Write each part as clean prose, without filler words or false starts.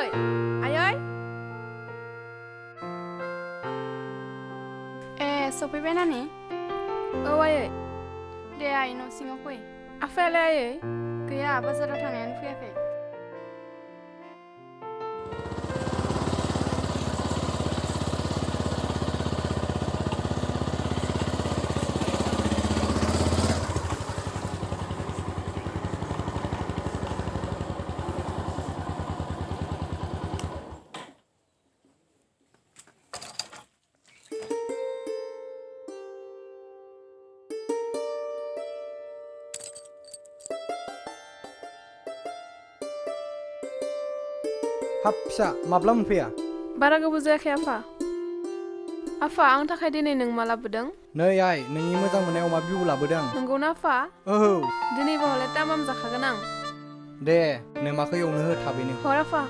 ơi, ai ơi. Sopaiबाय नानि? औ आयै। दे आइ न' सिङाव फै। आफायालाय आयै? गैया बाजाराव थांनायानो फैयाखै। हाब फिसा माब्ला मोनफैया? बारा गोबाव जायाखै आफा। आफा आंनि थाखाय दिनै नों मा लाबोदों? नै आइ नोंनि मोजां मोननाय अमा बिबु लाबोदों। नंगौना आफा? औ। दिनैबो हले तामाम जाखागोन आं। दे नोमाखौ एवनो हो थाबैनो। हर आफा।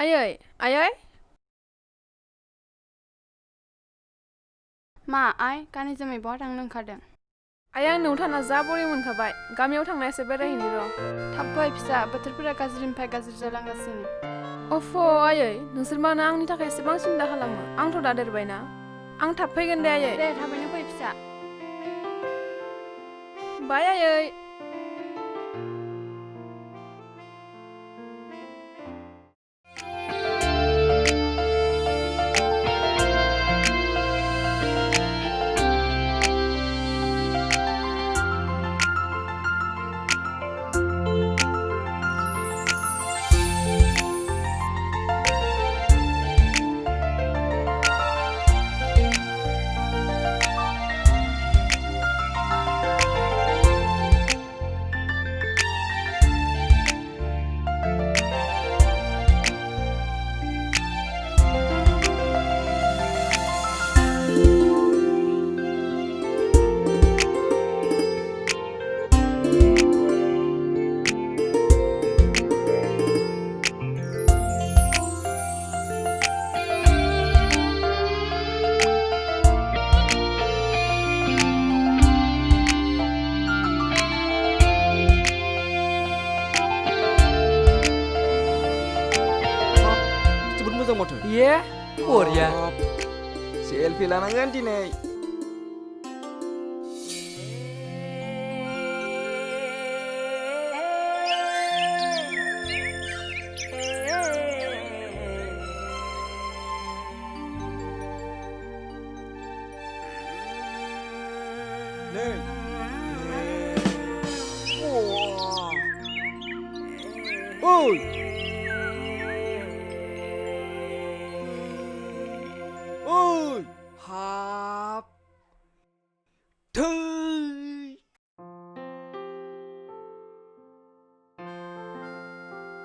आयै, आयै? मा आइ गानै जोमै बहा थांनो ओंखारदों? आइ आं न'आव थाना जा बरिं मोनखाबाय। गामियाव थांना एसे बेरायहैनि र'। थाब फै फिसा बोथोरफोरा गाज्रिनिफ्राय गाज्रि जालांगासिनो। अफ' आयै नोंसोर मानो आंनि थाखाय एसेबां सिन्था खालामो? आंथ' दा देरबायना। आं थाब फैगोन दे आयै। दे थाबैनो फै फिसा। बाय आयै। Iya, Korea. Selfie lanangan dinai. Oi. Ôi, hạp thư.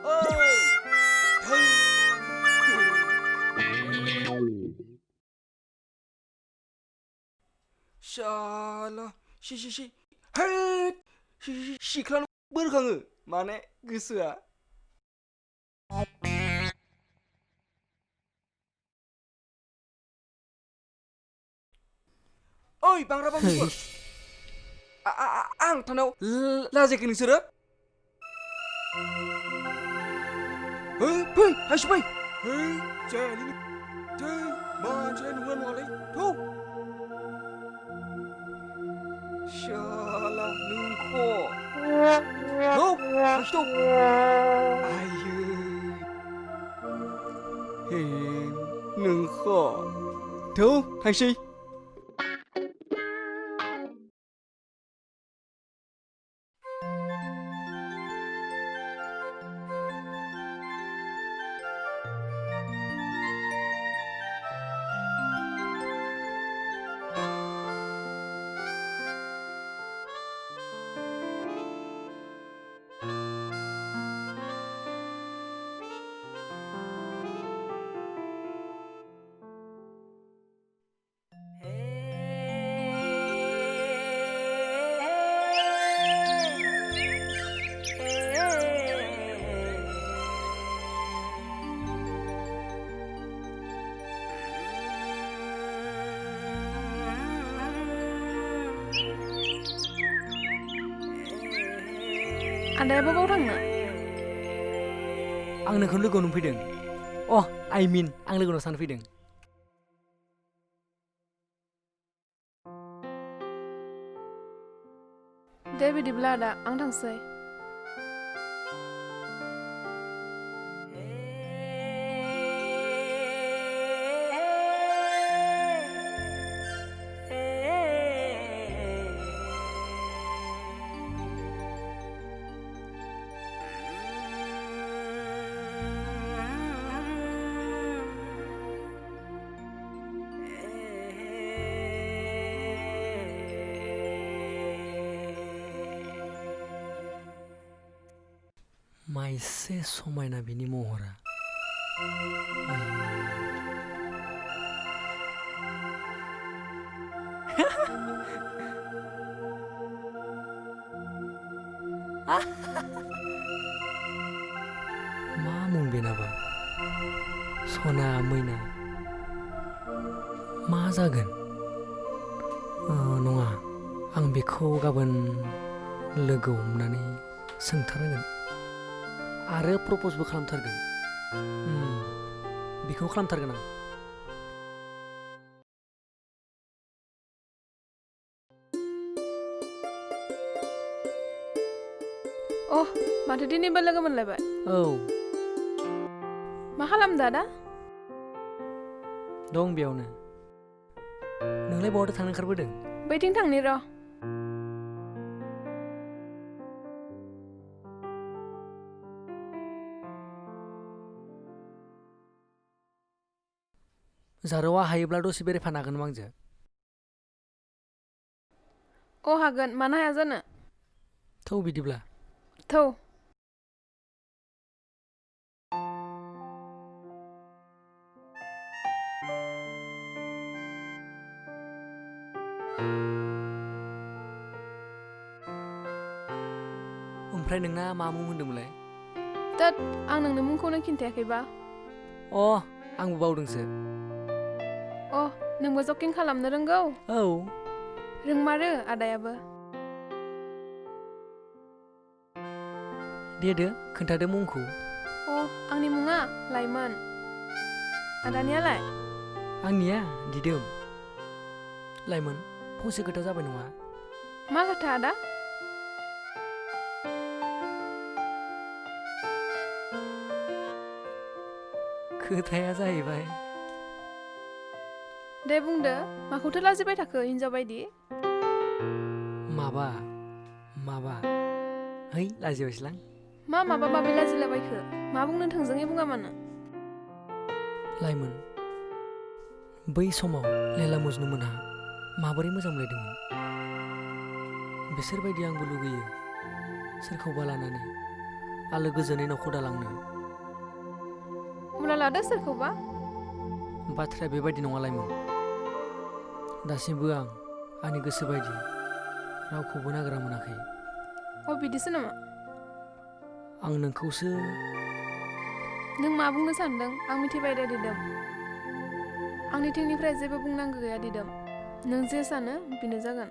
Ôi, thư. Salah, si. Hết. SIKHLA berkangı. Mane gosoa. Oi, bangra bangku. Ang tanau lajekin nोंसोरो? Fै, हायसो फै. Jeli. Moनसे नुवा नङालै. Thौ. Salah nwngthangmwna. Thौ, हायसो थौ. Ayo. nwngthangmwna. Thौ, थांसै. Adanya bawa थांनो? आं नोंखौ लोगोआव नुफैदों। I mean आं लोगोनाव थांनो फैदों। दे बिदिब्ला आदा आं थांसै। माइसे समायना बिनि महरा। मा मुं बेनाबा? सना मैना मा जागोन? नङा आं बेखौ गाबोन लोगोआव हमनानै सोंथारनांगोन आरो प्रप'जबो खालामथारगोन। बेखौ खालामथारगोन आं। माथो दिनैबो लोगो मोनलायबाय? औ मा खालामदो आदा? दं बेयावनो। नोंलाय बहाथो थांनो ओंखारबोदों? बैथिं थांनि र'। जारौआ हायोब्ला दसे बेरायफानो हागोन नामा आंजों? हागोन मानो हाया जानो। थौ बिदिब्ला। थौ। ओमफ्राय नोंना मा मुं होनदोंमोनलाय? तत आं नोंनो मुंखौनो खिन्थायाखैबा। आंबो बावदोंसो। नोंबो जकिं खालामनो रोंगौ? औ। रोंमारो आदायाबो। दे खोन्थादो मुंखौ। आंनि मुङा लाइमोन। आदानियालाय? आंनिया दिदोम। लाइमोन फंसे खोथा जाबाय नङा? मा खोथा आदा? खोथाया जाहैबाय। दे बुंदो माखौथो लाजिबाय थाखो हिनजाव बायदि? माबा है लाजिबायसोलां। मा माबा माबि लाजिलाबायखो? मा बुंनो थोंजोङै बुङा मानो? लाइमोन बै समाव लेला मजनु मोनहा माबोरै मोजां मोनलायदोंमोन। बिसोरबायदि आंबो लुगैयो सोरखौबा लानानै आलो गोजोनै न'खर दालांनो। अब्ला लादो सोरखौबा। बाथ्राया बेबायदि नङा लाइमोन। दासिमबो आं आंनि गोसो बायदि रावखौबो नागिरना मोनाखै। बिदिसो नामा? आं नोंखौसो। नों मा बुंनो सानदों आं मिथिबाय दे दिदोम। आंनि थिंनिफ्राय जेबो बुंनांगौ गैया दिदोम। नों जे सानो बेनो जागोन।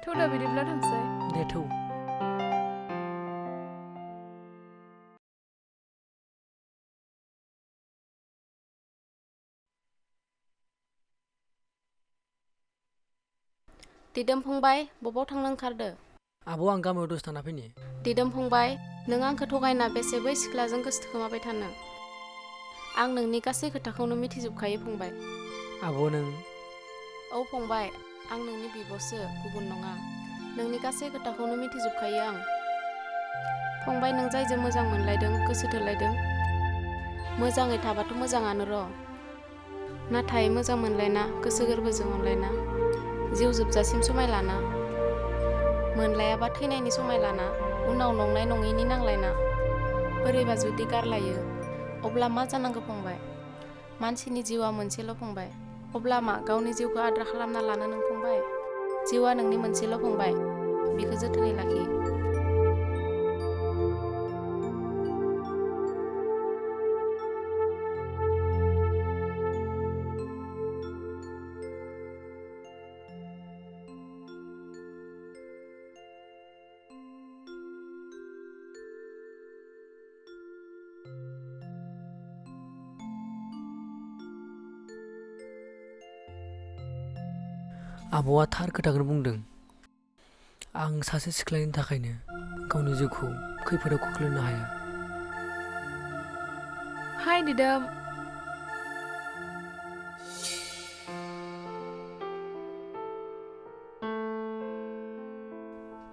थौदो बिदिब्ला थांसै। दे थौ। दिदोम फंबाय बबाव थांनो ओंखारदो? आब' आं गामियाव दसे थांना फैनि। दिदोम फंबाय नों आंखौ थगायना बेसे बै सिख्लाजों गोसो थोखोमाबाय थानो? आं नोंनि गासै खोथाखौनो मिथिजोबखायो फंबाय। आब' नों? औ फंबाय आं नोंनि बिब'सो गुबुन नङा। नोंनि गासै खोथाखौनो मिथिजोबखायो आं। फंबाय नों जायजों मोजां मोनलायदों गोसो थोलायदों मोजाङै थाबाथ' मोजाङानो र'। नाथाय मोजां मोनलायना गोसो गोरबोजों अनलायना जिउ जोबजासिम समाय लाना मोनलायाबा थैनायनि समाय लाना उनाव नंनाय नङैनि नांलायना बोरैबा जुदि गारलायो अब्ला मा जानांगौ फंबाय? मानसिनि जिउआ मोनसेल' फंबाय। अब्ला मा गावनि जिउखौ आद्रा खालामना लानो नों फंबाय? जिउआ नोंनि मोनसेल' फंबाय बेखौ जोथोनै लाखि। आब'आ थार खोथाखौनो बुंदों। आं सासे सिख्लानि थाखायनो गावनि जिउखौ खैफोदाव खोख्लैनो हाया। हाय दिदोम।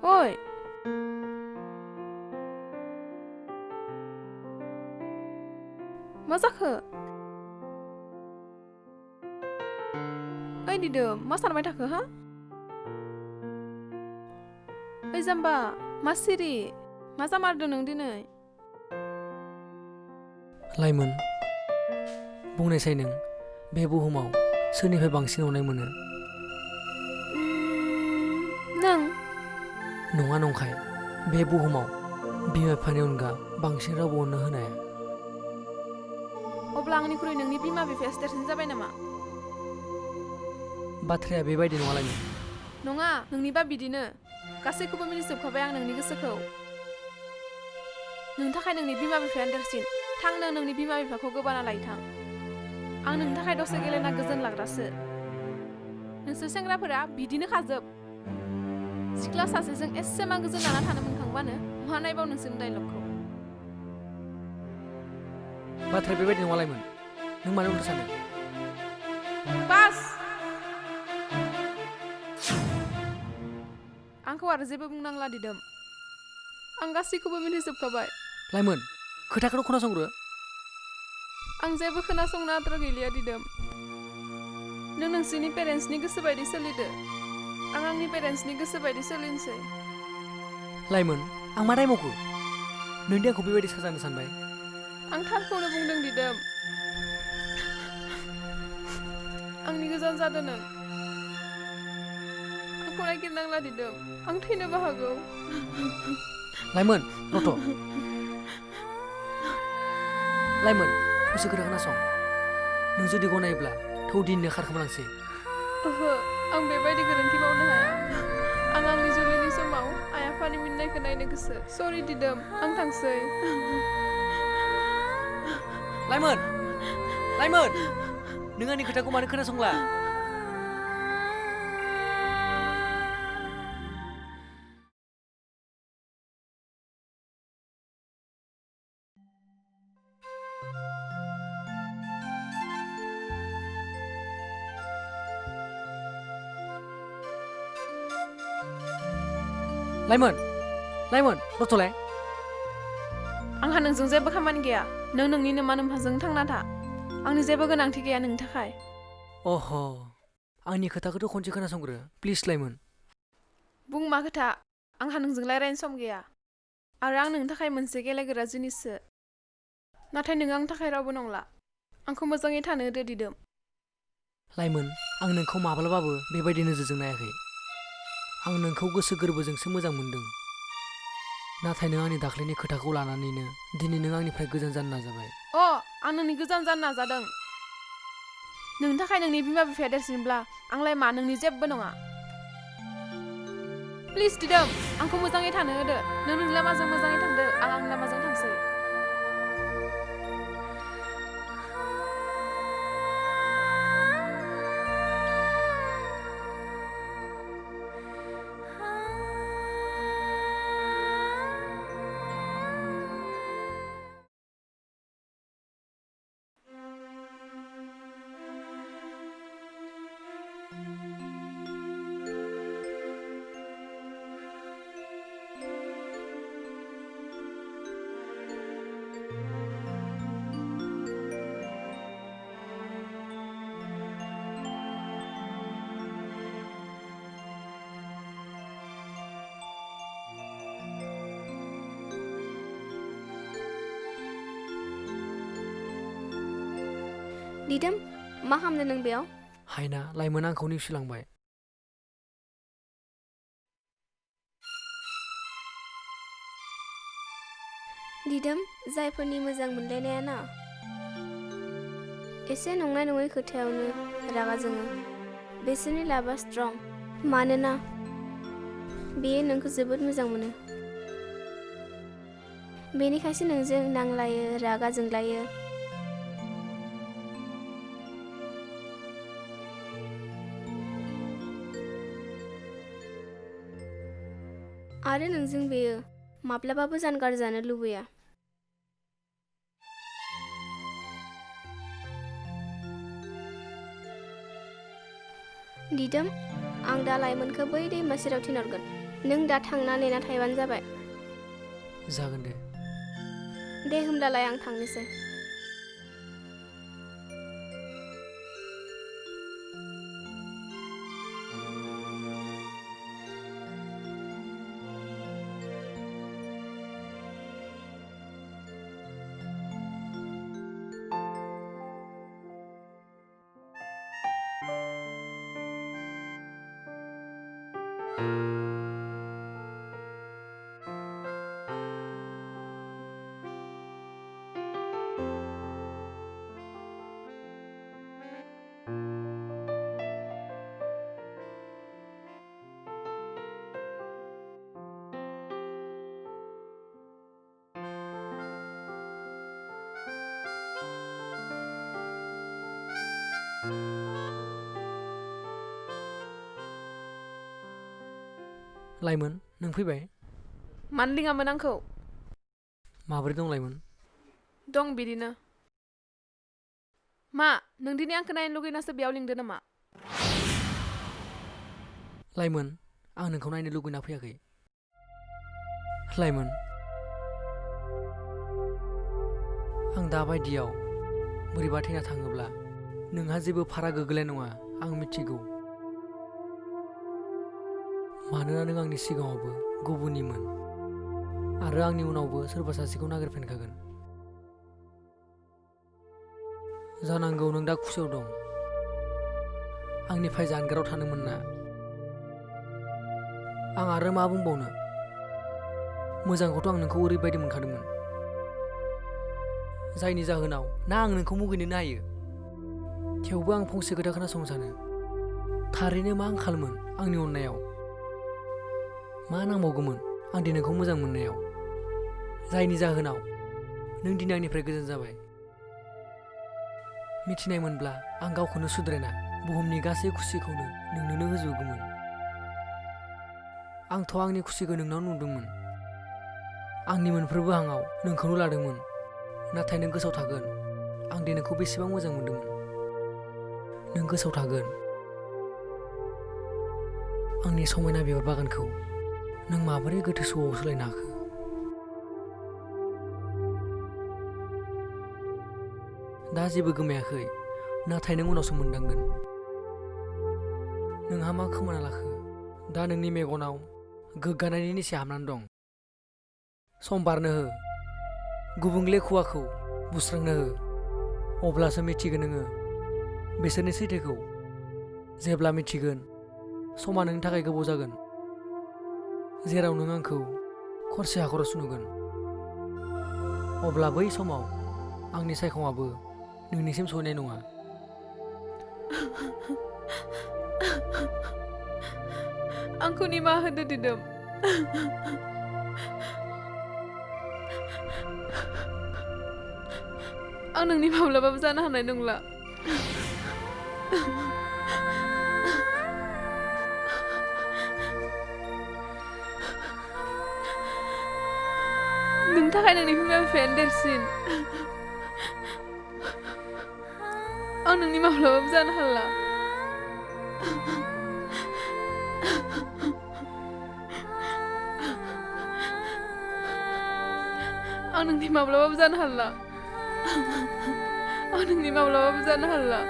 ओइ मा जाखो? ओइ दिदोम मा सानबाय थाखो हा? ओइ जाम्बा मा सिरि? मा जामारदों नों दिनै? लाइमोन, बुंनायसाय नों बे बुहुमाव सोरनिफ्राय बांसिन अननाय मोनो? नों नङा नंखाय, बे बुहुमाव बिमा बिफानि अनगा बांसिन रावबो अननो होनो हाया। अब्ला आंनिख्रुइ नोंनि बिमा बिफायासो देरसिन जाबाय नामा? बाथ्राया बेबायदि नङा लाइमोन। नङा, नोंनिबा बिदिनो। गासैखौबो मिथिजोबखाबाय आं नोंनि गोसोखौ। नोंनि थाखाय नोंनि बिमा बिफायानो देरसिन। थां नों नोंनि बिमा बिफाखौ गोबाना लायो थां। आं नोंनि थाखाय दसे गेलेना गोजोन लाग्रासो। नोंसोर सेंग्राफोरा बिदिनो खाजोब। सिख्ला सासेजों एसेमान गोजोन लाना थानो मोनखांबानो मा नायबाव नोंसोरनि डायलगखौ। बाथ्राया बेबायदि नङा लाइमोन। नों मानो उल्था सानो? बास! आंखौ आरो जेबो बुंनांला दिदोम। आं गासैखौबो मिथिजोबखाबाय। लाइमोन, खोथाखौल' खोनासंग्रो। आं जेबो खोनासंनो आद्रा गैलिया दिदोम। नों नोंसोरनि पेरेन्ट्सनि गोसो बायदि सोलिदो। आं आंनि पेरेन्ट्सनि गोसो बायदि सोलिनोसै। लाइमोन, आं मा दाय मावखो? नोंदि आंखौ बेबायदि साजानो सानबाय? आं थारखौनो बुंदों दिदोम। आंनि गोजान जादों नों। आंखौ नागिरनांला दिदोम। आं थैनोबो हागौ। लाइमोन, रथ'। लाइमोन, फंसे खोथा खोनासं। नों जुदि गनायोब्ला थौ दिनैनो खारखोमालांसै। ओहो, आं बेबायदि गोरोन्थि मावनो हाया। आं आंनि जुलिनि समाव आइ आफानि मिनिनायखौ नायनो गोसो। सरि दिदोम, आं थांसै। लाइमोन! लाइमोन! नों आंनि खोथाखौ मानो खोनासंला? लाइमोन! लाइमोन, रथ'लाय। आंहा नोंजों जेबो खामानि गैया। नों नोंनि नोमा नोम्फाजों थांना था। आंनि जेबो गोनांथि गैया नोंनि थाखाय। अह, आंनि खोथाखौथ' खनसे खोनासंग्रो प्लिज लाइमोन। बुं मा खोथा? आंहा नोंजों रायज्लायनो सम गैया। आरो आं नोंनि थाखाय मोनसे गेलेग्रा जिनिससो। नाथाय नों आंनि थाखाय रावबो नंला। आंखौ मोजाङै थानो होदो दिदोम। लाइमोन, आं नोंखौ माब्लाबाबो बेबायदि नोजोरजों नायाखै। आं नोंखौ गोसो गोरबोजोंसो मोजां मोनदों। नाथाय नों आंनि दाख्लैनि खोथाखौ लानानैनो दिनै नों आंनिफ्राय गोजान जानो नाजाबाय। आं नोंनि गोजान जानो नाजादों। नोंनि थाखाय नोंनि बिमा बिफाया देरसिनब्ला आंलाय मा नोंनि जेबो नङा। प्लिज दिदोम, आंखौ मोजाङै थानो होदो। नों नोंनि लामाजों मोजाङै थांदो, आं आंनि लामाजों थांसै। दिदोम, मा खालामदों नों बेयाव? हायना, लाइमोना आंखौ नेवसिलांबाय। दिदोम, जायफोरनि मोजां मोनलायनाया ना एसे नंनाय नङै खोथायावनो रागा जोङो, बिसोरनि लाभआ स्ट्रं। मानोना बेयो नोंखौ जोबोद मोजां मोनो। बेनिखायसो नोंजों नांलायो, रागा जोंलायो। आरो नोंजों बेयो माब्लाबाबो जानगार जानो लुबैया। दिदोम, आं दा लाइमोनखौ बै दैमा सेराव थिनहरगोन। नों दा थांना नेना थायबानो जाबाय। जागोन दे। दे होमब्लालाय आं थांनोसै। लाइमोन, नों फैबाय? मानो लिङामोन आंखौ? माबोरै दं लाइमोन? दं बिदिनो। मा नों दिनै आंखौ नायनो लुगैनासो बेयाव लिंदो नामा? लाइमोन, आं नोंखौ नायनो लुगैना फैयाखै। लाइमोन, आं दा बायदियाव बोरैबा थैना थाङोब्ला नोंहा जेबो फारा गोग्लैनाय नङा, आं मिथिगौ। मानोना नों आंनि सिगाङावबो गुबुननिमोन आरो आंनि उनावबो सोरबा सासेखौ नागिरफिनखागोन। जानांगौ नों दा खुसियाव दं, आंनिफ्राय जानगाराव थानो मोनना। आं आरो मा बुंबावनो? मोजांखौथ' आं नोंखौ ओरैबायदि मोनखादोंमोन, जायनि जाहोनाव ना आं नोंखौ मुगैनोनो हायो। थेवबो आं फंसे खोथा खोनासंनो सानो। थारैनो मा आंखालमोन आंनि अननायाव? मा नांबावगौमोन आं दि नोंखौ मोजां मोननायाव? जायनि जाहोनाव नों दिनै आंनिफ्राय गोजान जाबाय। मिथिनाय मोनब्ला आं गावखौनो सुद्रायना बुहुमनि गासै खुसिखौनो नोंनोनो होजोबगौमोन। आंथ' आंनि खुसिखौ नोंनाव नुदोंमोन। आंनि मोनफ्रोमबो हांआव नोंखौनो लादोंमोन। नाथाय नों गोसोआव थागोन आं दि नोंखौ बेसेबां मोजां मोनदोंमोन। नों गोसोआव थागोन आंनि समायना बिबार बागानखौ नों माबोरै गोथौ सौआव सोलायनो हाखो? दा जेबो गोमायाखै, नाथाय नों उनावसो मोनदांगोन। नोंहा मा खोमाना लाखो? दा नोंनि मेगनाव गोग्गानायनि निसे हाबनानै दं। सम बारनो हो, गुबुंले खुवाखौ बुस्रांनो हो, अब्लासो मिथिगोन नोङो बिसोरनि सैथोखौ। जेब्ला मिथिगोन समा नोंनि थाखाय गोबाव जागोन, जेराव नों आंखौ खरसे हाखरावसो नुगोन। अब्ला बै समाव आंनि सायखङाबो नोंनिसिम सहैनाय नङा। आंखौ निमाहा होदो दिदोम। आं नोंनि माब्लाबाबो जानो हानाय नंला। नोंनि थाखाय नोंनि बिमा बिफायानो देरसिन। आं नोंनि माब्लाबाबो जानो हाला। आं नोंनि माब्लाबाबो जानो हाला। आं नोंनि माब्लाबाबो जानो हाला।